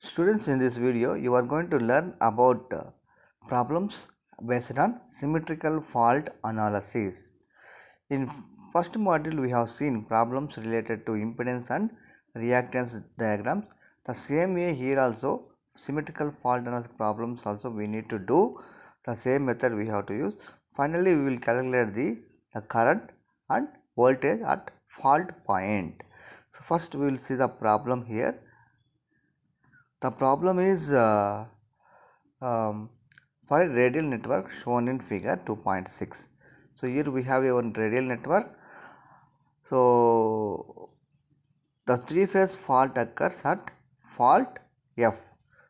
Students, in this video you are going to learn about problems based on symmetrical fault analysis. In first module we have seen problems related to impedance and reactance diagrams. The same way here also symmetrical fault analysis problems also we need to do the same method we have to use. Finally we will calculate the current and voltage at fault point. So first we will see the problem here. The problem is for a radial network shown in figure 2.6. So here we have a one radial network. So the three-phase fault occurs at fault F.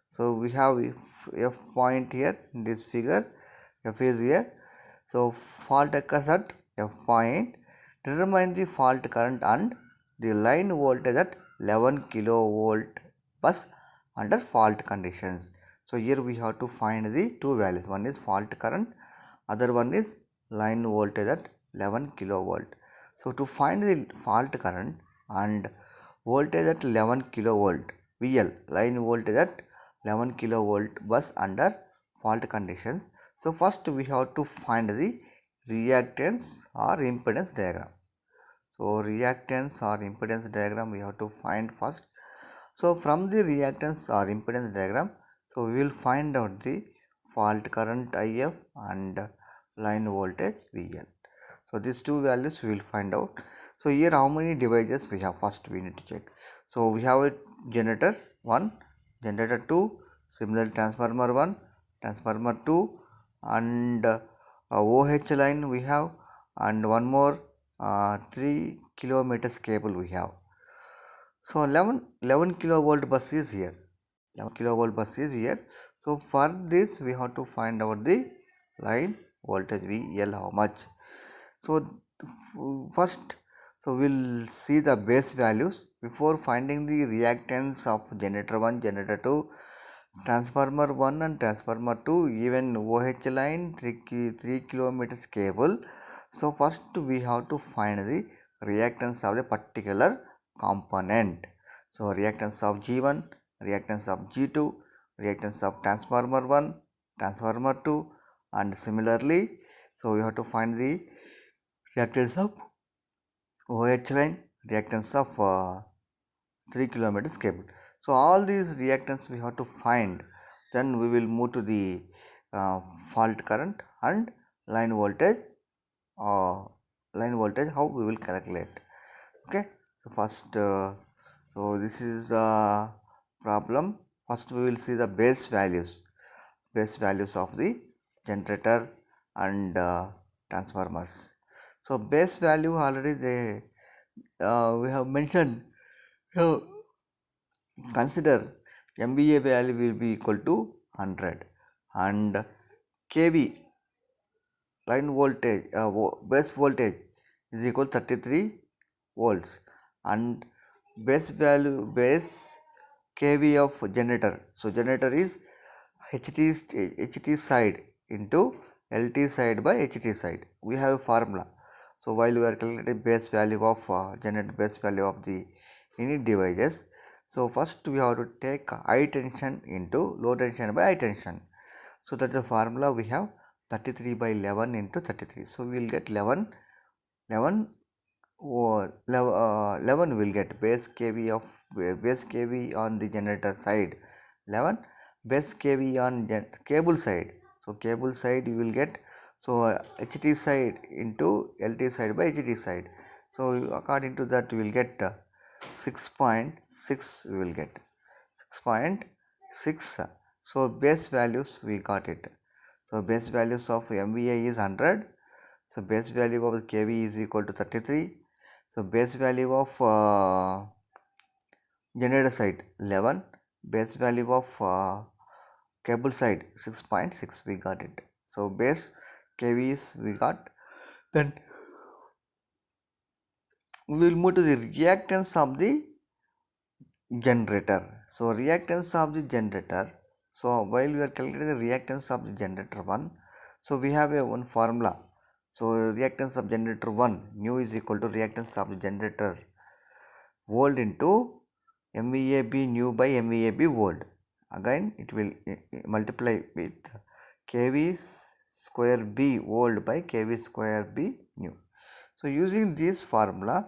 So we have F point here in this figure. F is here. So fault occurs at F point. Determine the fault current and the line voltage at 11 kilovolt bus under fault conditions. So here we have to find the two values. One is fault current, other one is line voltage at 11 kilovolt. So to find the fault current and voltage at 11 kilovolt VL, line voltage at 11 kilovolt bus under fault conditions. So first we have to find the reactance or impedance diagram. So reactance or impedance diagram we have to find first. So from the reactance or impedance diagram, so we will find out the fault current IF and line voltage VL. So these two values we will find out. So here how many devices we have, first we need to check. So we have a generator 1, generator 2, similarly transformer 1, transformer 2, and OH line we have, and one more 3 kilometers cable we have. So 11 kilovolt bus is here. 11 kilovolt bus is here. So for this we have to find out the line voltage VL how much. So first, so we'll see the base values before finding the reactance of generator 1, generator 2, transformer 1 and transformer 2, even OH line 3 kilometers cable. So first we have to find the reactance of the particular component. So reactance of G1, reactance of G2, reactance of transformer 1, transformer 2, and similarly, so we have to find the reactance of OH line, reactance of 3 kilometers cable. So all these reactance we have to find. Then we will move to the fault current and line voltage. How we will calculate. Okay. So first, so this is the problem. First we will see the base values of the generator and transformers. So base value already we have mentioned. So consider MVA value will be equal to 100 and kV line voltage base voltage is equal 33 volts and base kV of generator. So generator is HT side into LT side by HT side. We have a formula. So while we are calculating base value of generator base value of the unit devices, so first we have to take high tension into low tension by high tension. So that's the formula we have, 33 by 11 into 33. So we will get 11 11 will get base kV on the generator side, 11 base kV on cable side. So cable side you will get, so HT side into LT side by HT side. So according to that we will get 6.6, we will get 6.6. So base values we got it. So base values of MVA is 100. So base value of kV is equal to 33. So base value of generator side 11, base value of cable side 6.6, we got it. So base kVs we got. Then we will move to the reactance of the generator. So reactance of the generator. So while we are calculating the reactance of the generator 1, so we have a one formula. So reactance of generator 1 nu is equal to reactance of the generator volt into MVAB nu by MVAB volt. again it will multiply with kV square B old by kV square B new. So using this formula,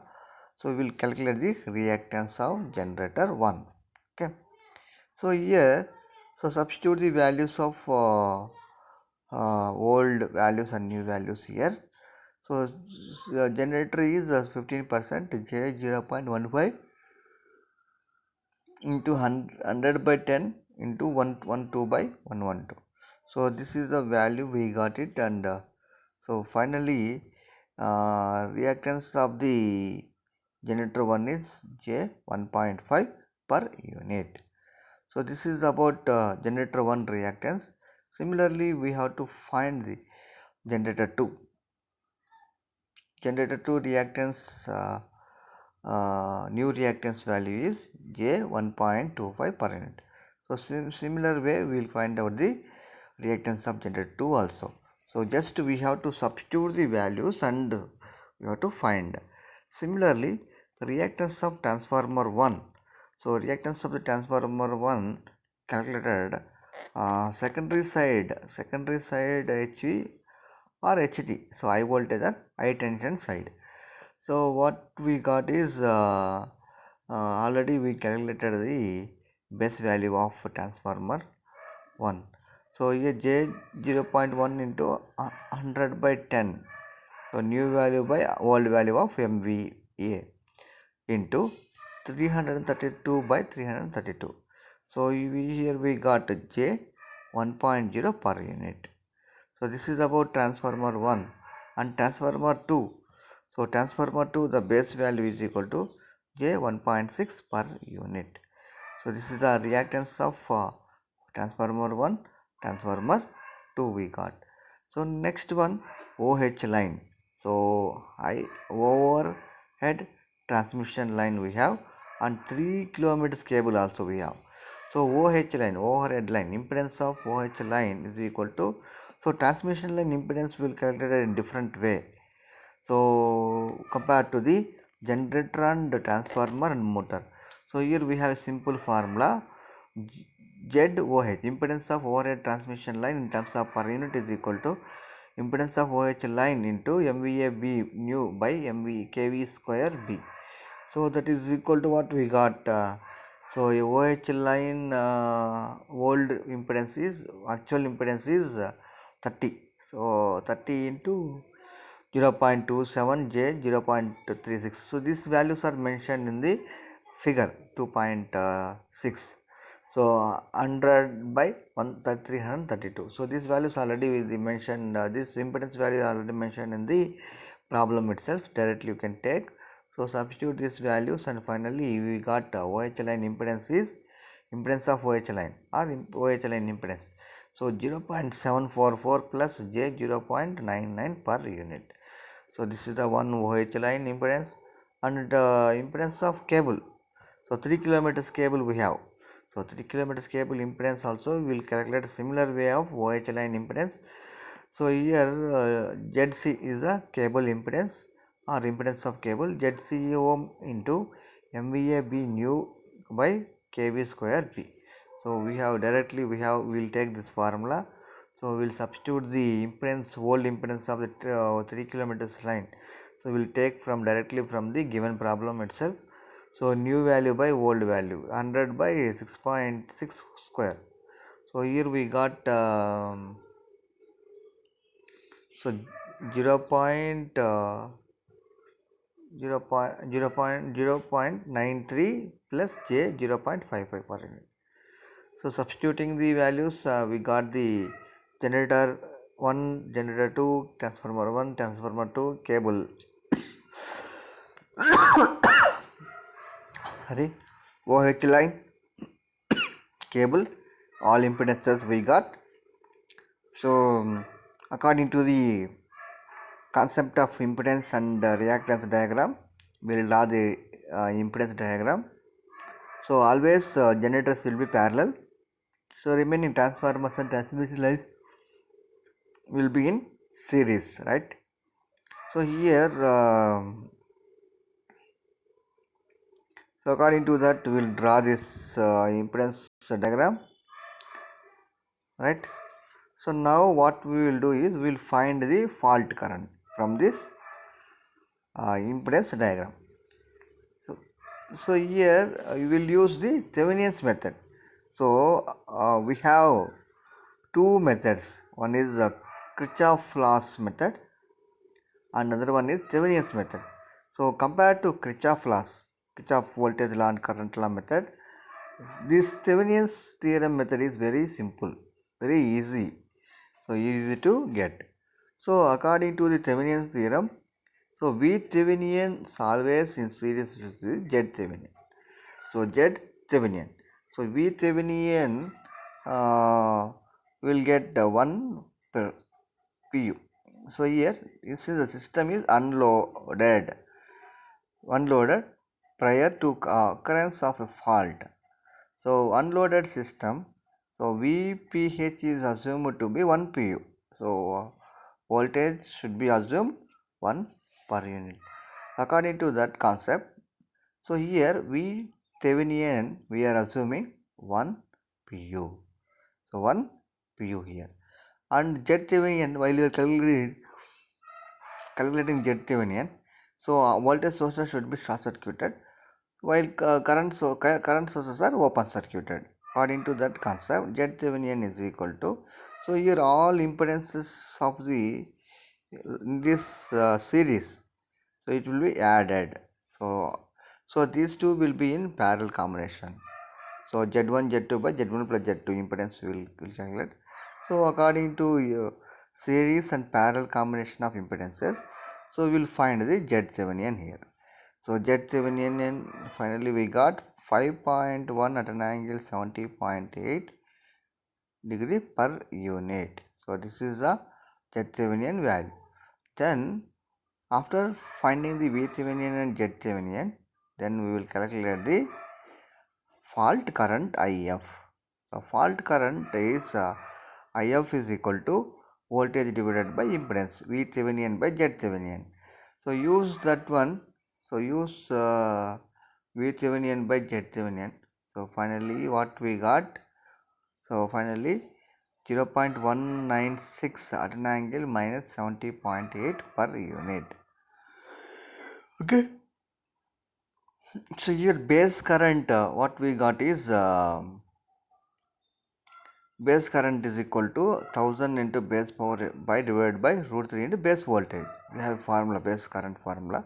so we will calculate the reactance of generator 1. Okay. So here, so substitute the values of old values and new values here. So generator is 15%, J 0.15 into 100 by 10 into 112 by 112. So this is the value we got it, and so finally reactance of the generator 1 is J 1.5 per unit. So this is about generator 1 reactance. Similarly, we have to find the generator 2. Generator 2 reactance, new reactance value is J 1.25 per unit. So similar way we will find out the reactance of generator 2 also. So just we have to substitute the values and we have to find. Similarly, reactance of transformer 1. So reactance of the transformer 1 calculated secondary side HV or HT. So high voltage or high tension side. So what we got is already we calculated the base value of transformer 1. So here J 0.1 into 100 by 10. So new value by old value of MVA into 332 by 332. So here we got J 1.0 per unit. So this is about transformer 1 and transformer 2. So transformer 2, the base value is equal to J 1.6 per unit. So this is the reactance of transformer 1, transformer 2 we got. So next one, OH line. So overhead transmission line we have, and 3 kilometers cable also we have. So OH line, overhead line, impedance of OH line is equal to, so transmission line impedance will calculate in different way. So compared to the generator and transformer and motor. So here we have a simple formula, ZOH, impedance of overhead transmission line in terms of per unit is equal to impedance of OH line into MVA B new by MV kV square B. So that is equal to what we got. So OH line old impedance is, actual impedance is 30. So 30 into 0.27 J 0.36. So these values are mentioned in the figure 2.6. So 100 by 332. So these values already we mentioned, this impedance value already mentioned in the problem itself. Directly you can take. So substitute these values and finally we got OH line impedance is impedance of OH line or OH line impedance. So 0.744 plus J 0.99 per unit. So this is the one OH line impedance, and impedance of cable. So 3 kilometers cable we have. So 3 kilometers cable impedance also we will calculate similar way of OH line impedance. So here ZC is a cable impedance or impedance of cable, ZC ohm into MVA B new by kV square B. So we have directly we will take this formula. So we will substitute the impedance, old impedance of the 3 kilometers line. So we will take from directly from the given problem itself. So new value by old value, 100 by 6.6 square. So here we got so 0. 0.93 plus J 0.55 per unit. So substituting the values, we got the generator 1, generator 2, transformer 1, transformer 2, cable sorry, OH line, cable, all impedances we got. So according to the concept of impedance and reactance diagram, we will draw the impedance diagram. So always generators will be parallel. So remaining transformers and transmission lines will be in series, right? So here so according to that we will draw this impedance diagram. right? So now what we will do is we will find the fault current from this impedance diagram. So here you will use the Thevenin's method. So we have two methods. One is the Kirchhoff laws method, and another one is Thevenin's method. So compared to Kirchhoff laws, Kirchhoff voltage law and current law method, this Thevenin's theorem method is very simple, very easy, so easy to get. So according to the Thevenin's theorem, so V Thevenin is always in series with Z Thevenin. So Z Thevenin. So V Thevenin will get 1 per Pu. So here this is the system is unloaded prior to occurrence of a fault. So unloaded system. So VPH is assumed to be 1 Pu. So voltage should be assumed 1 per unit. According to that concept, so here V Thevenin we are assuming 1 Pu. So 1 Pu here. And Z Thevenin while you are calculating Z Thevenin, so voltage sources should be short circuited while current sources are open circuited. According to that concept, Z Thevenin is equal to, so here all impedances of the in this series, so it will be added. So these two will be in parallel combination. So Z1 Z2 by Z1 plus Z2 impedance will calculate. So according to series and parallel combination of impedances, so we will find the Z7N here. So Z7N finally we got 5.1 at an angle 70.8 degree per unit. So this is the Z7N value. Then after finding the VThevenin and ZThevenin, then we will calculate the fault current IF. So fault current is IF is equal to voltage divided by impedance VThevenin by ZThevenin. So use that one. So use VThevenin by ZThevenin. So finally what we got? So finally 0.196 at an angle minus 70.8 per unit. Okay. So here base current what we got is base current is equal to 1000 into base power by divided by root 3 into base voltage. We have formula, base current formula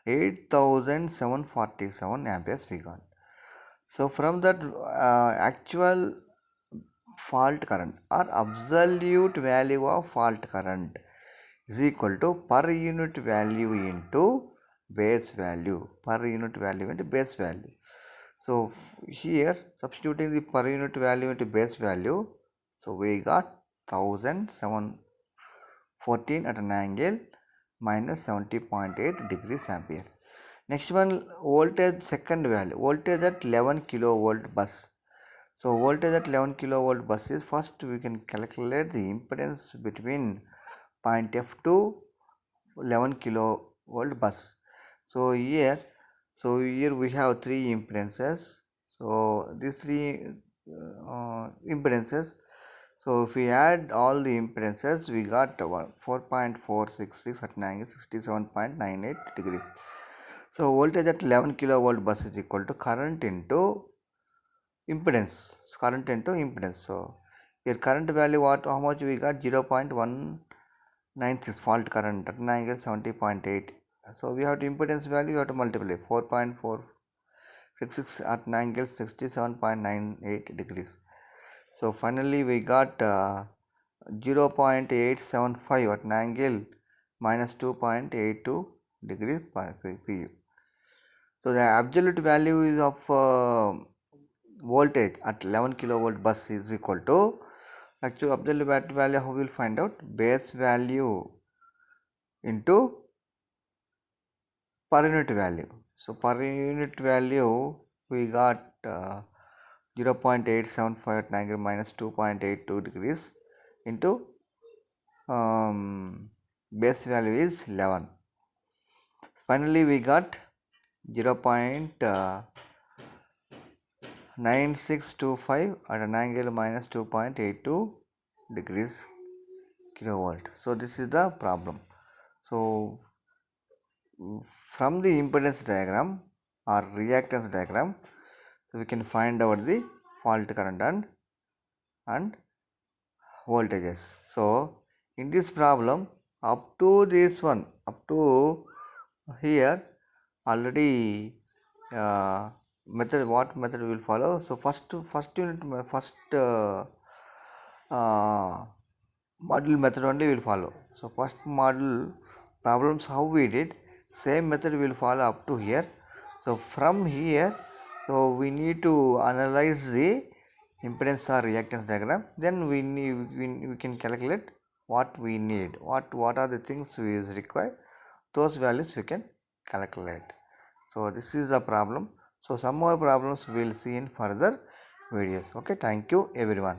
8747 amperes we got. So from that actual fault current or absolute value of fault current is equal to per unit value into base value, per unit value into base value. So here substituting the per unit value into base value, so we got 1714 at an angle minus 70.8 degrees amperes. Next one, voltage second value, voltage at 11 kilovolt bus. So voltage at 11 kilovolt bus is, first we can calculate the impedance between point F to 11 kilovolt bus. So here we have three impedances. So these three impedances, so if we add all the impedances, we got 4.466 at an angle 67.98 degrees. So voltage at 11 kilovolt bus is equal to current into impedance. So here current value, how much we got? 0.196 fault current at an angle 70.8. So we have to impedance value, we have to multiply 4.466 at an angle 67.98 degrees. So finally we got 0.875 at an angle minus 2.82 degrees per pu. So the absolute value is of voltage at 11 kilovolt bus is equal to, actual absolute value how we will find out, base value into per unit value. So per unit value we got 0.875 at angle minus 2.82 degrees into base value is 11. Finally we got 0. 9625 at an angle minus 2.82 degrees kilovolt. So this is the problem. So from the impedance diagram or reactance diagram, so we can find out the fault current and voltages. So in this problem, up to this one, up to here, already method, what method we will follow. So first unit, first module method only will follow. So first module problems how we did, same method will follow up to here. So from here, so we need to analyze the impedance or reactance diagram, then we can calculate what we need, what are the things we is required, those values we can calculate. So this is the problem. So some more problems we will see in further videos. Okay, thank you everyone.